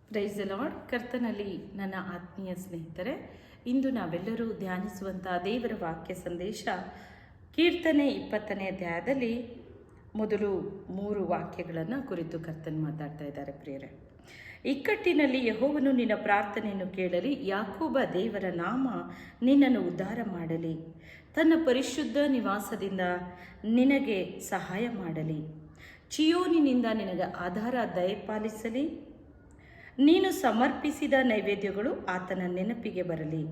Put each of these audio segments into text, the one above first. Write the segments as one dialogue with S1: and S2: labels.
S1: Praise the lord. ಕರ್ತನಲ್ಲಿ ನನ್ನ ಆತ್ಮೀಯ ಸ್ನೇಹಿತರೆ, ಇಂದು ನಾವೆಲ್ಲರೂ ಧ್ಯಾನಿಸುವಂಥ ದೇವರ ವಾಕ್ಯ ಸಂದೇಶ ಕೀರ್ತನೆ 20ನೇ ಅಧ್ಯಾಯದಲ್ಲಿ ಮೊದಲು 3 ವಾಕ್ಯಗಳನ್ನು ಕುರಿತು ಕರ್ತನ್ ಮಾತಾಡ್ತಾ ಇದ್ದಾರೆ. ಪ್ರಿಯರೇ, ಇಕ್ಕಟ್ಟಿನಲ್ಲಿ ಯೆಹೋವನು ನಿನ್ನ ಪ್ರಾರ್ಥನೆಯನ್ನು ಕೇಳಲಿ, ಯಾಕೋಬ ದೇವರ ನಾಮ ನಿನ್ನನ್ನು ಉದ್ಧಾರ ಮಾಡಲಿ, ತನ್ನ ಪರಿಶುದ್ಧ ನಿವಾಸದಿಂದ ನಿನಗೆ ಸಹಾಯ ಮಾಡಲಿ, ಚಿಯೋನಿನಿಂದ ನಿನಗೆ ಆಧಾರ ದಯಪಾಲಿಸಲಿ, ನೀನು ಸಮರ್ಪಿಸಿದ ನೈವೇದ್ಯಗಳು ಆತನ ನೆನಪಿಗೆ ಬರಲಿ,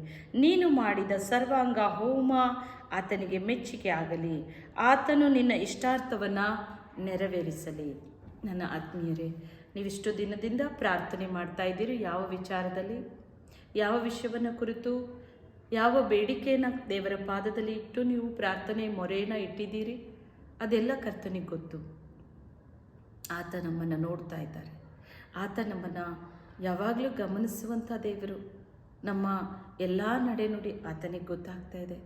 S1: ನೀನು ಮಾಡಿದ ಸರ್ವಾಂಗ ಹೋಮ ಆತನಿಗೆ ಮೆಚ್ಚುಗೆ ಆಗಲಿ, ಆತನು ನಿನ್ನ ಇಷ್ಟಾರ್ಥವನ್ನು ನೆರವೇರಿಸಲಿ. ನನ್ನ ಆತ್ಮೀಯರೇ, ನೀವಿಷ್ಟು ದಿನದಿಂದ ಪ್ರಾರ್ಥನೆ ಮಾಡ್ತಾ ಇದ್ದೀರಿ. ಯಾವ ವಿಚಾರದಲ್ಲಿ, ಯಾವ ವಿಷಯವನ್ನು ಕುರಿತು, ಯಾವ ಬೇಡಿಕೆಯನ್ನು ದೇವರ ಪಾದದಲ್ಲಿ ಇಟ್ಟು ನೀವು ಪ್ರಾರ್ಥನೆ ಮೊರೆಯನ್ನು ಇಟ್ಟಿದ್ದೀರಿ, ಅದೆಲ್ಲ ಕರ್ತನಿಗೆ ಗೊತ್ತು. ಆತ ನಮ್ಮನ್ನು ನೋಡ್ತಾ ಇದ್ದಾರೆ. ಆತ ನಮ್ಮನ್ನು ಯಾವಾಗಲೂ ಗಮನಿಸುವಂಥ ದೇವರು. ನಮ್ಮ ಎಲ್ಲ ನಡೆನುಡಿ ಆತನಿಗೆ ಗೊತ್ತಾಗ್ತಾ ಇದೆ.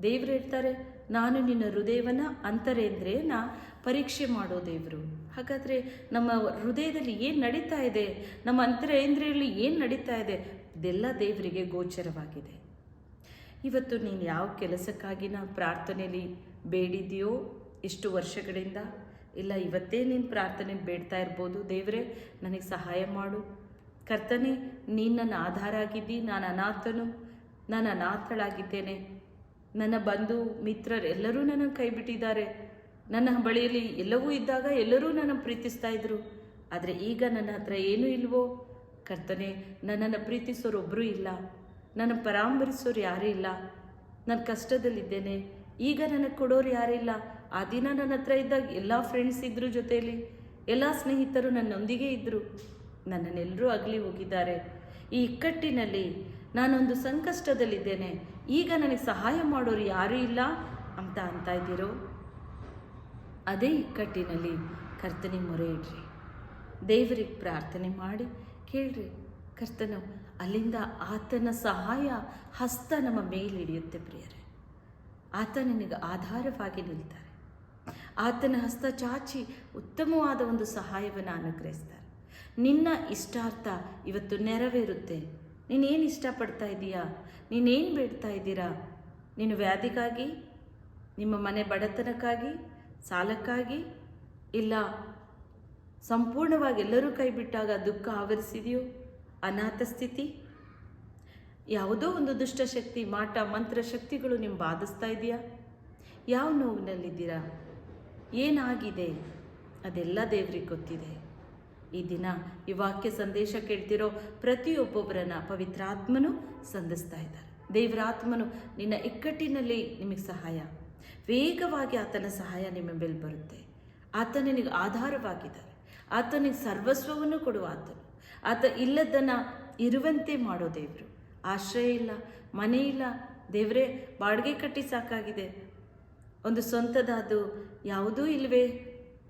S1: ದೇವರು ಹೇಳ್ತಾರೆ, ನಾನು ನಿನ್ನ ಹೃದಯವನ್ನು ಅಂತರೇಂದ್ರಿಯನ ಪರೀಕ್ಷೆ ಮಾಡೋ ದೇವರು. ಹಾಗಾದರೆ ನಮ್ಮ ಹೃದಯದಲ್ಲಿ ಏನು ನಡೀತಾ ಇದೆ, ನಮ್ಮ ಅಂತರೇಂದ್ರಿಯಲ್ಲಿ ಏನು ನಡೀತಾ ಇದೆ, ಇದೆಲ್ಲ ದೇವರಿಗೆ ಗೋಚರವಾಗಿದೆ. ಇವತ್ತು ನೀನು ಯಾವ ಕೆಲಸಕ್ಕಾಗಿ ನಾವು ಪ್ರಾರ್ಥನೆಯಲ್ಲಿ ಬೇಡಿದೆಯೋ, ಎಷ್ಟು ವರ್ಷಗಳಿಂದ ಇಲ್ಲ ಇವತ್ತೇ ನೀನು ಪ್ರಾರ್ಥನೆ ಬೇಡ್ತಾ ಇರ್ಬೋದು. ದೇವರೇ ನನಗೆ ಸಹಾಯ ಮಾಡು, ಕರ್ತನೇ ನೀನು ನನ್ನ ಆಧಾರ ಆಗಿದ್ದಿ, ನಾನು ಅನಾಥನು, ನಾನು ಅನಾಥಳಾಗಿದ್ದೇನೆ, ನನ್ನ ಬಂಧು ಮಿತ್ರರು ಎಲ್ಲರೂ ನನ್ನನ್ನು ಕೈ ಬಿಟ್ಟಿದ್ದಾರೆ, ನನ್ನ ಬಳಿಯಲ್ಲಿ ಎಲ್ಲವೂ ಇದ್ದಾಗ ಎಲ್ಲರೂ ನನ್ನನ್ನು ಪ್ರೀತಿಸ್ತಾ ಇದ್ರು, ಆದರೆ ಈಗ ನನ್ನ ಹತ್ರ ಏನೂ ಇಲ್ವೋ ಕರ್ತನೇ, ನನ್ನನ್ನು ಪ್ರೀತಿಸೋರೊಬ್ಬರೂ ಇಲ್ಲ, ನನ್ನ ಪರಾಮರಿಸೋರು ಯಾರೂ ಇಲ್ಲ, ನಾನು ಕಷ್ಟದಲ್ಲಿದ್ದೇನೆ, ಈಗ ನನಗೆ ಕೊಡೋರು ಯಾರಿಲ್ಲ. ಆ ದಿನ ನನ್ನ ಹತ್ರ ಇದ್ದಾಗ ಎಲ್ಲ ಫ್ರೆಂಡ್ಸ್ ಇದ್ದರು, ಜೊತೆಯಲ್ಲಿ ಎಲ್ಲ ಸ್ನೇಹಿತರು ನನ್ನೊಂದಿಗೆ ಇದ್ದರು, ನನ್ನನ್ನೆಲ್ಲರೂ ಅಗಲಿ ಹೋಗಿದ್ದಾರೆ. ಈ ಇಕ್ಕಟ್ಟಿನಲ್ಲಿ ನಾನೊಂದು ಸಂಕಷ್ಟದಲ್ಲಿದ್ದೇನೆ, ಈಗ ನನಗೆ ಸಹಾಯ ಮಾಡೋರು ಯಾರೂ ಇಲ್ಲ ಅಂತ ಇದ್ದೀರೋ, ಅದೇ ಇಕ್ಕಟ್ಟಿನಲ್ಲಿ ಕರ್ತನಿಗೆ ಮೊರೆ ಇಡ್ರಿ, ದೇವರಿಗೆ ಪ್ರಾರ್ಥನೆ ಮಾಡಿ ಕೇಳ್ರಿ. ಕರ್ತನು ಅಲ್ಲಿಂದ ಆತನ ಸಹಾಯ ಹಸ್ತ ನಮ್ಮ ಮೇಲೆ ಹಿಡಿಯುತ್ತೆ. ಪ್ರಿಯರೇ, ಆತ ನಿನಗೆ ಆಧಾರವಾಗಿ ನಿಲ್ತಾರೆ. ಆತನ ಹಸ್ತ ಚಾಚಿ ಉತ್ತಮವಾದ ಒಂದು ಸಹಾಯವನ್ನು ಅನುಗ್ರಹಿಸ್ತಾರೆ. ನಿನ್ನ ಇಷ್ಟಾರ್ಥ ಇವತ್ತು ನೆರವೇರುತ್ತೆ. ನೀನೇನು ಇಷ್ಟಪಡ್ತಾ ಇದ್ದೀಯಾ, ನೀನೇನು ಬೇಡ್ತಾ ಇದ್ದೀರಾ, ನೀನು ವ್ಯಾಧಿಗಾಗಿ, ನಿಮ್ಮ ಮನೆ ಬಡತನಕ್ಕಾಗಿ, ಸಾಲಕ್ಕಾಗಿ, ಇಲ್ಲ ಸಂಪೂರ್ಣವಾಗಿ ಎಲ್ಲರೂ ಕೈ ಬಿಟ್ಟಾಗ ದುಃಖ ಆವರಿಸಿದೆಯೋ, ಅನಾಥ ಸ್ಥಿತಿ, ಯಾವುದೋ ಒಂದು ದುಷ್ಟಶಕ್ತಿ, ಮಾಟ ಮಂತ್ರ ಶಕ್ತಿಗಳು ನಿಮ್ಮ ಬಾಧಿಸ್ತಾ ಇದೆಯಾ, ಯಾವ ನೋವಿನಲ್ಲಿದ್ದೀರಾ, ಏನಾಗಿದೆ, ಅದೆಲ್ಲ ದೇವರಿಗೆ ಗೊತ್ತಿದೆ. ಈ ದಿನ ಈ ವಾಕ್ಯ ಸಂದೇಶ ಕೇಳ್ತಿರೋ ಪ್ರತಿಯೊಬ್ಬೊಬ್ಬರನ್ನ ಪವಿತ್ರಾತ್ಮನು ಸಂಧಿಸ್ತಾ ಇದ್ದಾರೆ. ದೇವರಾತ್ಮನು ನಿನ್ನ ಇಕ್ಕಟ್ಟಿನಲ್ಲಿ ನಿಮಗೆ ಸಹಾಯ, ವೇಗವಾಗಿ ಆತನ ಸಹಾಯ ನಿಮ್ಮ ಮೇಲೆ ಬರುತ್ತೆ. ಆತ ನಿನಗೆ ಆಧಾರವಾಗಿದ್ದಾರೆ. ಆತನಿಗೆ ಸರ್ವಸ್ವವನ್ನು ಕೊಡುವ ಆತನು. ಆತ ಇಲ್ಲದನ್ನು ಇರುವಂತೆ ಮಾಡೋ ದೇವರು. ಆಶ್ರಯ ಇಲ್ಲ, ಮನೆ ಇಲ್ಲ, ದೇವರೇ ಬಾಡಿಗೆ ಕಟ್ಟಿ ಸಾಕಾಗಿದೆ, ಒಂದು ಸ್ವಂತದಾದು ಯಾವುದೂ ಇಲ್ಲವೇ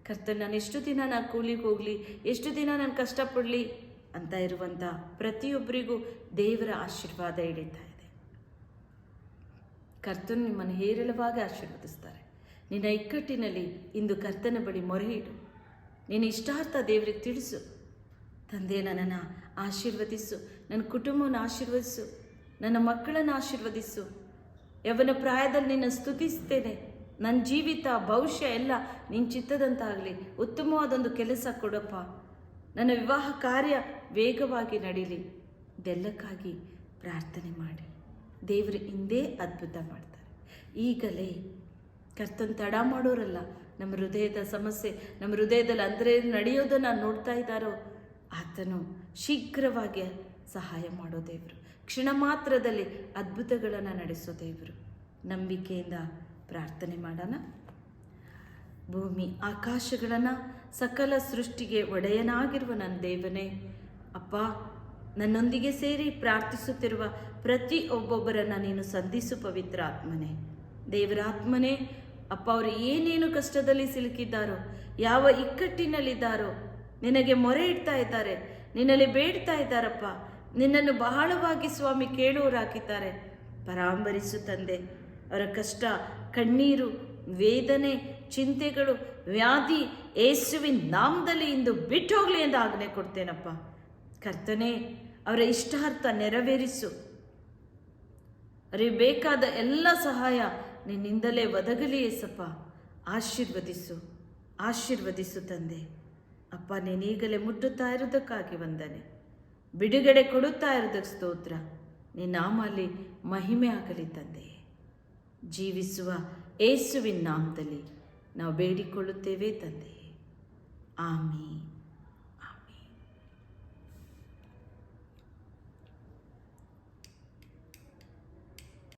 S1: ಕರ್ತನ, ನಾನು ಎಷ್ಟು ದಿನ ನಾನು ಕೂಲಿಗೆ ಹೋಗಲಿ, ಎಷ್ಟು ದಿನ ನಾನು ಕಷ್ಟಪಡಲಿ ಅಂತ ಇರುವಂಥ ಪ್ರತಿಯೊಬ್ಬರಿಗೂ ದೇವರ ಆಶೀರ್ವಾದ ಹಿಡಿತಾ ಇದೆ. ಕರ್ತನು ನಿಮ್ಮನ್ನು ಹೇರಳವಾಗಿ ಆಶೀರ್ವದಿಸ್ತಾರೆ. ನಿನ್ನ ಇಕ್ಕಟ್ಟಿನಲ್ಲಿ ಇಂದು ಕರ್ತನ ಬಳಿ ಮೊರೆ ಇಡು. ನಿನ್ನ ಇಷ್ಟಾರ್ಥ ದೇವರಿಗೆ ತಿಳಿಸು. ತಂದೆ, ನನ್ನನ್ನು ಆಶೀರ್ವದಿಸು, ನನ್ನ ಕುಟುಂಬವನ್ನು ಆಶೀರ್ವದಿಸು, ನನ್ನ ಮಕ್ಕಳನ್ನು ಆಶೀರ್ವದಿಸು. ಯವನ ಪ್ರಾಯದಲ್ಲಿ ನಿನ್ನ ಸ್ತುತಿಸ್ತೇನೆ. ನನ್ನ ಜೀವಿತ ಭವಿಷ್ಯ ಎಲ್ಲ ನಿನ್ನ ಚಿತ್ತದಂತಾಗಲಿ. ಉತ್ತಮವಾದೊಂದು ಕೆಲಸ ಕೊಡಪ್ಪ. ನನ್ನ ವಿವಾಹ ಕಾರ್ಯ ವೇಗವಾಗಿ ನಡೀಲಿ. ಇದೆಲ್ಲಕ್ಕಾಗಿ ಪ್ರಾರ್ಥನೆ ಮಾಡಿ. ದೇವರು ಹಿಂದೆ ಅದ್ಭುತ ಮಾಡ್ತಾರೆ. ಈಗಲೇ ಕರ್ತನ ತಡ ಮಾಡೋರಲ್ಲ. ನಮ್ಮ ಹೃದಯದ ಸಮಸ್ಯೆ, ನಮ್ಮ ಹೃದಯದಲ್ಲಿ ಅಂದರೆ ನಡೆಯೋದನ್ನು ನೋಡ್ತಾ ಇದ್ದಾರೋ, ಆತನು ಶೀಘ್ರವಾಗಿ ಸಹಾಯ ಮಾಡೋ ದೇವರು. ಕ್ಷಣ ಮಾತ್ರದಲ್ಲಿ ಅದ್ಭುತಗಳನ್ನು ನಡೆಸೋ ದೇವರು. ನಂಬಿಕೆಯಿಂದ ಪ್ರಾರ್ಥನೆ ಮಾಡೋಣ. ಭೂಮಿ ಆಕಾಶಗಳನ್ನು ಸಕಲ ಸೃಷ್ಟಿಗೆ ಒಡೆಯನಾಗಿರುವ ನನ್ನ ದೇವನೇ, ಅಪ್ಪ, ನನ್ನೊಂದಿಗೆ ಸೇರಿ ಪ್ರಾರ್ಥಿಸುತ್ತಿರುವ ಪ್ರತಿಯೊಬ್ಬೊಬ್ಬರನ್ನು ನೀನು ಸಂಧಿಸು. ಪವಿತ್ರ ಆತ್ಮನೇ, ದೇವರಾತ್ಮನೇ, ಅಪ್ಪ, ಅವರು ಏನೇನು ಕಷ್ಟದಲ್ಲಿ ಸಿಲುಕಿದ್ದಾರೋ, ಯಾವ ಇಕ್ಕಟ್ಟಿನಲ್ಲಿದ್ದಾರೋ, ನಿನಗೆ ಮೊರೆ ಇಡ್ತಾ ಇದ್ದಾರೆ, ನಿನ್ನಲ್ಲಿ ಬೇಡ್ತಾ ಇದ್ದಾರಪ್ಪ. ನಿನ್ನನ್ನು ಬಹಳವಾಗಿ ಸ್ವಾಮಿ ಕೇಳುವರಾಗಿದ್ದಾರೆ. ಪರಾಂಬರಿಸು ತಂದೆ. ಅವರ ಕಷ್ಟ, ಕಣ್ಣೀರು, ವೇದನೆ, ಚಿಂತೆಗಳು, ವ್ಯಾಧಿ ಯೇಸುವಿನ ನಾಮದಲ್ಲಿ ಇಂದು ಬಿಟ್ಟು ಹೋಗಲಿ ಎಂದು ಆಜ್ಞೆ ಕೊಡ್ತೇನಪ್ಪ. ಕರ್ತನೇ, ಅವರ ಇಷ್ಟಾರ್ಥ ನೆರವೇರಿಸು. ಅವರಿಗೆ ಬೇಕಾದ ಎಲ್ಲ ಸಹಾಯ ನಿನ್ನಿಂದಲೇ ಒದಗಲಿ ಏಸಪ್ಪ. ಆಶೀರ್ವದಿಸು ತಂದೆ. ಅಪ್ಪ, ನೀನೀಗಲೇ ಮುಟ್ಟುತ್ತಾ ಇರೋದಕ್ಕಾಗಿ ವಂದನೆ. ಬಿಡುಗಡೆ ಕೊಡುತ್ತಾ ಇರೋದಕ್ಕೆ ಸ್ತೋತ್ರ. ನಿನ್ನ ನಾಮಲ್ಲಿ ಮಹಿಮೆ ಆಗಲಿ ತಂದೆ. ಜೀವಿಸುವ ಯೇಸುವಿನ ನಾಮದಲ್ಲಿ ನಾವು ಬೇಡಿಕೊಳ್ಳುತ್ತೇವೆ ತಂದೆ. ಆಮೀನ್.